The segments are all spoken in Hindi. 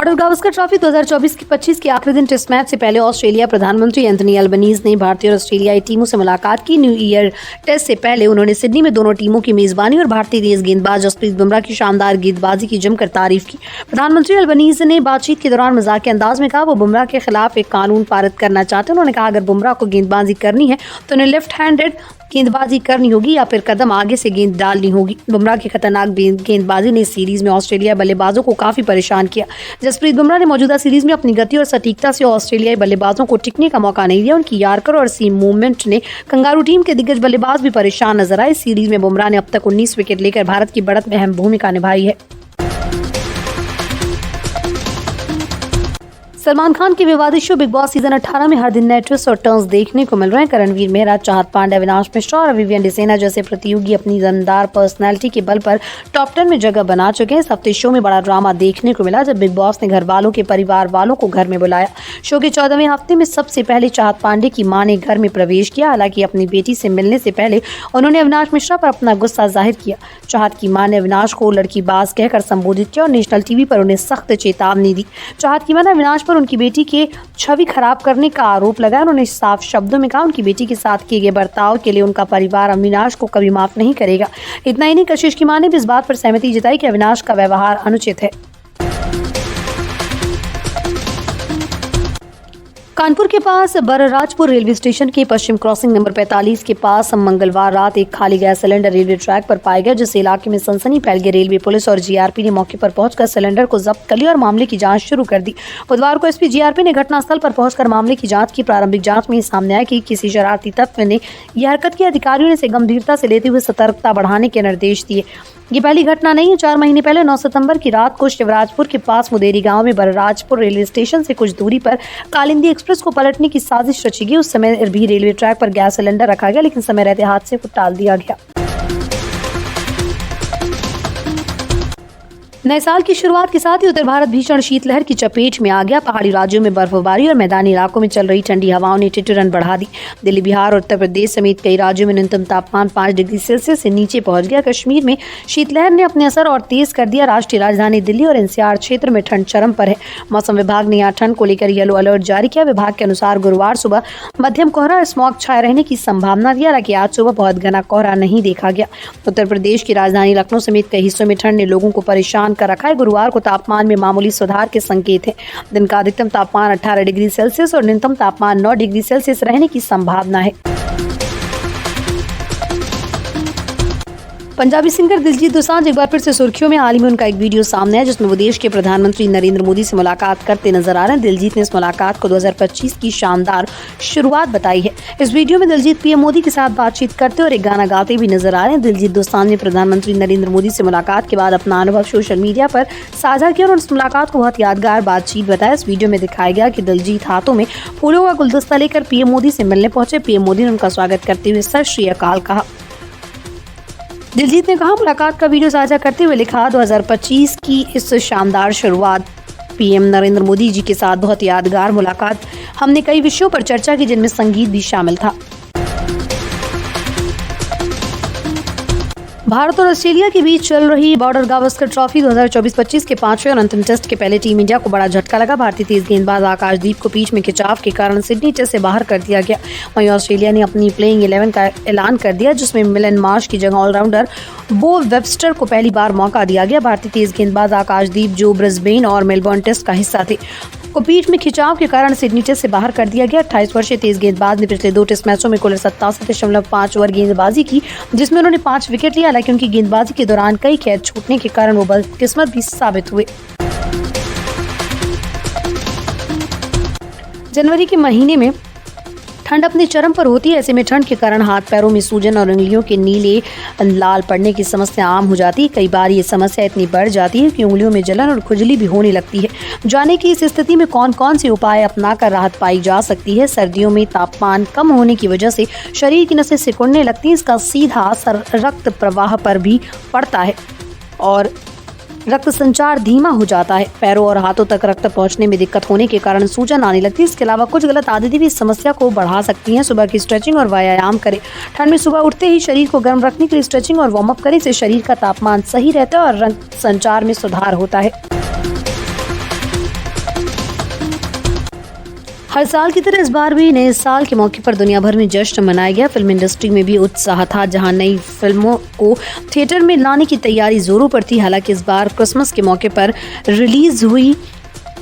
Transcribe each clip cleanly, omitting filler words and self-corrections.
बॉर्डर गावस्कर ट्रॉफी 2024 की 25 के आखिरी दिन टेस्ट मैच से पहले ऑस्ट्रेलिया प्रधानमंत्री एंथनी अल्बनीज ने भारतीय और ऑस्ट्रेलियाई टीमों से मुलाकात की। न्यू ईयर टेस्ट से पहले उन्होंने सिडनी में दोनों टीमों की मेजबानी और भारतीय तेज गेंदबाज जसप्रीत बुमराह की शानदार गेंदबाजी की जमकर तारीफ की। प्रधानमंत्री अल्बनीज ने बातचीत के दौरान मजाकिया अंदाज में कहा वो बुमराह के खिलाफ एक कानून पारित करना चाहते हैं। उन्होंने कहा अगर बुमराह को गेंदबाजी करनी है तो उन्हें लेफ्ट हैंडेड गेंदबाजी करनी होगी या फिर कदम आगे से गेंद डालनी होगी। बुमराह की खतरनाक गेंदबाजी ने सीरीज में ऑस्ट्रेलिया बल्लेबाजों को काफी परेशान किया। जसप्रीत बुमराह ने मौजूदा सीरीज में अपनी गति और सटीकता से ऑस्ट्रेलियाई बल्लेबाजों को टिकने का मौका नहीं दिया। उनकी यार्कर और सीम मूवमेंट ने कंगारू टीम के दिग्गज बल्लेबाज भी परेशान नजर आए। सीरीज में बुमराह ने अब तक 19 विकेट लेकर भारत की बढ़त में अहम भूमिका निभाई है। सलमान खान के विवादित शो बिग बॉस सीजन 18 में हर दिन नए ट्विस्ट और टर्न्स देखने को मिल रहे हैं। करणवीर मेहरा, चाहत पांडे, अविनाश मिश्रा और विवियन डिसेना जैसे प्रतियोगी अपनी दमदार पर्सनैलिटी के बल पर टॉप 10 में जगह बना चुके हैं। इस हफ्ते शो में बड़ा ड्रामा देखने को मिला जब बिग बॉस ने घर वालों के परिवार वालों को घर में बुलाया। शो के 14वें हफ्ते में सबसे पहले चाहत पांडे की मां ने घर में प्रवेश किया। हालांकि अपनी बेटी से मिलने से पहले उन्होंने अविनाश मिश्रा पर अपना गुस्सा जाहिर किया। चाहत की मां ने अविनाश को लड़कीबाज कहकर संबोधित किया और नेशनल टीवी पर उन्हें सख्त चेतावनी दी। चाहत की मां ने अविनाश पर उनकी बेटी के छवि खराब करने का आरोप लगाया। उन्होंने साफ शब्दों में कहा उनकी बेटी के साथ किए गए बर्ताव के लिए उनका परिवार अविनाश को कभी माफ नहीं करेगा। इतना ही नहीं, कशिश की मां ने भी इस बात पर सहमति जताई कि अविनाश का व्यवहार अनुचित है। कानपुर के पास बरराजपुर रेलवे स्टेशन के पश्चिम क्रॉसिंग नंबर 45 के पास मंगलवार रात एक खाली गैस सिलेंडर रेलवे ट्रैक पर पाया गया, जिससे इलाके में सनसनी फैल गई। रेलवे पुलिस और जीआरपी ने मौके पर पहुंचकर सिलेंडर को जब्त कर लिया और मामले की जांच शुरू कर दी। बुधवार को एसपी जीआरपी ने घटनास्थल पर पहुंचकर मामले की जांच की। प्रारंभिक जांच में सामने आया कि किसी शरारती तत्व ने यह हरकत की। अधिकारियों ने इसे गंभीरता से लेते हुए सतर्कता बढ़ाने के निर्देश दिए। ये पहली घटना नहीं है। 4 महीने पहले 9 सितंबर की रात को शिवराजपुर के पास मुदेरी गांव में बरराजपुर रेलवे स्टेशन से कुछ दूरी पर कालिंदी एक्सप्रेस को पलटने की साजिश रची गई। उस समय भी रेलवे ट्रैक पर गैस सिलेंडर रखा गया, लेकिन समय रहते हादसे को टाल दिया गया। नए साल की शुरुआत के साथ ही उत्तर भारत भीषण शीतलहर की चपेट में आ गया। पहाड़ी राज्यों में बर्फबारी और मैदानी इलाकों में चल रही ठंडी हवाओं ने ठिठुरन बढ़ा दी। दिल्ली, बिहार और उत्तर प्रदेश समेत कई राज्यों में न्यूनतम तापमान 5 डिग्री सेल्सियस से नीचे पहुंच गया। कश्मीर में शीतलहर ने अपने असर और तेज कर दिया। राष्ट्रीय राजधानी दिल्ली और एनसीआर क्षेत्र में ठंड चरम पर है। मौसम विभाग ने यहाँ ठंड को लेकर येलो अलर्ट जारी किया। विभाग के अनुसार गुरुवार सुबह मध्यम कोहरा और स्मॉग छाए रहने की संभावना थी। हालांकि आज सुबह बहुत घना कोहरा नहीं देखा गया। उत्तर प्रदेश की राजधानी लखनऊ समेत कई हिस्सों में ठंड ने लोगों को परेशान कर रखा है। गुरुवार को तापमान में मामूली सुधार के संकेत हैं। दिन का अधिकतम तापमान 18 डिग्री सेल्सियस और न्यूनतम तापमान 9 डिग्री सेल्सियस रहने की संभावना है। पंजाबी सिंगर दिलजीत दोसांझ एक बार फिर से सुर्खियों में। हाल ही में उनका एक वीडियो सामने आया जिसमें वो देश के प्रधानमंत्री नरेंद्र मोदी से मुलाकात करते नजर आ रहे हैं। दिलजीत ने इस मुलाकात को 2025 की शानदार शुरुआत बताई है। इस वीडियो में दिलजीत पीएम मोदी के साथ बातचीत करते और एक गाना गाते भी नजर आ रहे हैं। दिलजीत दोसांझ ने प्रधानमंत्री नरेंद्र मोदी से मुलाकात के बाद अपना अनुभव सोशल मीडिया पर साझा किया और उस मुलाकात को बहुत यादगार बातचीत बताया। इस वीडियो में दिखाया गया कि दिलजीत हाथों में फूलों का गुलदस्ता लेकर पीएम मोदी से मिलने पहुंचे। पीएम मोदी ने उनका स्वागत करते हुए सत श्री अकाल कहा। दिलजीत ने कहा, मुलाकात का वीडियो साझा करते हुए लिखा, 2025 की इस शानदार शुरुआत पीएम नरेंद्र मोदी जी के साथ बहुत यादगार मुलाकात। हमने कई विषयों पर चर्चा की जिनमें संगीत भी शामिल था। भारत और ऑस्ट्रेलिया के बीच चल रही बॉर्डर गावस्कर ट्रॉफी 2024-25 के 5वें और अंतिम टेस्ट के पहले टीम इंडिया को बड़ा झटका लगा। भारतीय तेज गेंदबाज आकाशदीप को पीठ में खिंचाव के कारण सिडनी टेस्ट से बाहर कर दिया गया। वहीं ऑस्ट्रेलिया ने अपनी प्लेइंग 11 का ऐलान कर दिया, जिसमें मिलन मार्श की जगह ऑलराउंडर बो वेबस्टर को पहली बार मौका दिया गया। भारतीय तेज गेंदबाज आकाशदीप, जो ब्रिस्बेन और मेलबर्न टेस्ट का हिस्सा थे, को पीठ में खिंचाव के कारण सिडनी टेस्ट से बाहर कर दिया गया। 28 वर्षीय तेज गेंदबाज ने पिछले 2 टेस्ट मैचों में कुल 87.5 ओवर गेंदबाजी की, जिसमें उन्होंने 5 विकेट लिया। हालांकि उनकी गेंदबाजी के दौरान कई कैच छूटने के कारण वो बदकिस्मत भी साबित हुए। जनवरी के महीने में ठंड अपने चरम पर होती है। ऐसे में ठंड के कारण हाथ पैरों में सूजन और उंगलियों के नीले लाल पड़ने की समस्या आम हो जाती है। कई बार ये समस्या इतनी बढ़ जाती है कि उंगलियों में जलन और खुजली भी होने लगती है। जाने की इस स्थिति में कौन कौन से उपाय अपनाकर राहत पाई जा सकती है। सर्दियों में तापमान कम होने की वजह से शरीर की नसें सिकुड़ने लगती हैं। इसका सीधा असर रक्त प्रवाह पर भी पड़ता है और रक्त संचार धीमा हो जाता है। पैरों और हाथों तक रक्त पहुंचने में दिक्कत होने के कारण सूजन आने लगती है। इसके अलावा कुछ गलत आदतें भी इस समस्या को बढ़ा सकती हैं। सुबह की स्ट्रेचिंग और व्यायाम करें। ठंड में सुबह उठते ही शरीर को गर्म रखने के लिए स्ट्रेचिंग और वार्म अप करें। इससे शरीर का तापमान सही रहता है और रक्त संचार में सुधार होता है। हर साल की तरह इस बार भी नए साल के मौके पर दुनिया भर में जश्न मनाया गया। फिल्म इंडस्ट्री में भी उत्साह था, जहां नई फिल्मों को थिएटर में लाने की तैयारी जोरों पर थी। हालांकि इस बार क्रिसमस के मौके पर रिलीज हुई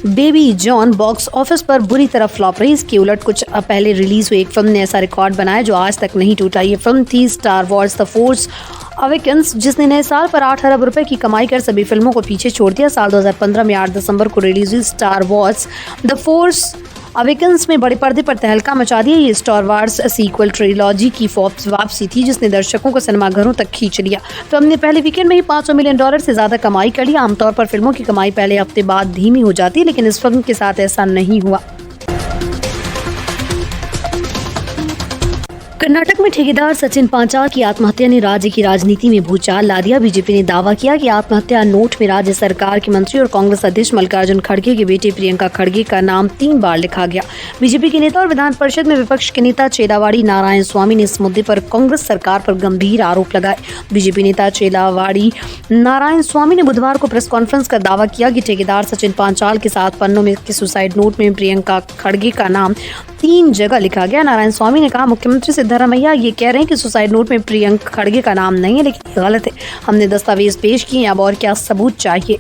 बेबी जॉन बॉक्स ऑफिस पर बुरी तरह फ्लॉप रही। इसके उलट कुछ पहले रिलीज हुई एक फिल्म ने ऐसा रिकॉर्ड बनाया जो आज तक नहीं टूटा। ये फिल्म थी star Wars the force awakens, जिसने नए साल पर 8 अरब रुपए की कमाई कर सभी फिल्मों को पीछे छोड़ दिया। साल 2015 में 8 दिसंबर को रिलीज हुई star Wars the force awakens में बड़े पर्दे पर तहलका मचा दिया। ये स्टार वार्स सीक्वल ट्रिलॉजी की वापसी थी, जिसने दर्शकों को सिनेमाघरों तक खींच लिया। फिल्म ने पहले वीकेंड में ही $500 मिलियन से ज्यादा कमाई कर ली। आमतौर पर फिल्मों की कमाई पहले हफ्ते बाद धीमी हो जाती है, लेकिन इस फिल्म के साथ ऐसा नहीं हुआ। कर्नाटक में ठेकेदार सचिन पांचाल की आत्महत्या ने राज्य की राजनीति में भूचाल ला दिया। बीजेपी ने दावा किया कि आत्महत्या नोट में राज्य सरकार के मंत्री और कांग्रेस अध्यक्ष मल्लिकार्जुन खड़गे के बेटे प्रियंका खड़गे का नाम 3 बार लिखा गया। बीजेपी के नेता और विधान परिषद में विपक्ष के नेता चेलावाड़ी नारायण स्वामी ने इस मुद्दे पर कांग्रेस सरकार पर गंभीर आरोप लगाए। बीजेपी नेता चेलावाड़ी नारायण स्वामी ने बुधवार को प्रेस कॉन्फ्रेंस कर दावा किया कि ठेकेदार सचिन पांचाल के साथ पन्नों में के सुसाइड नोट में प्रियंका खड़गे का नाम 3 जगह लिखा गया। नारायण स्वामी ने कहा, मुख्यमंत्री सिद्धरामैया ये कह रहे हैं कि सुसाइड नोट में प्रियंका खड़गे का नाम नहीं है, लेकिन ये गलत है। हमने दस्तावेज पेश किए, अब और क्या सबूत चाहिए।